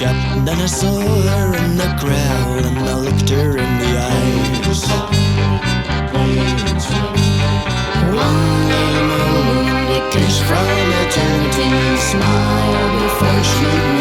up, and then I saw her in the crowd, and I looked her in the eyes. One little moon, a kiss from eternity, smiled before she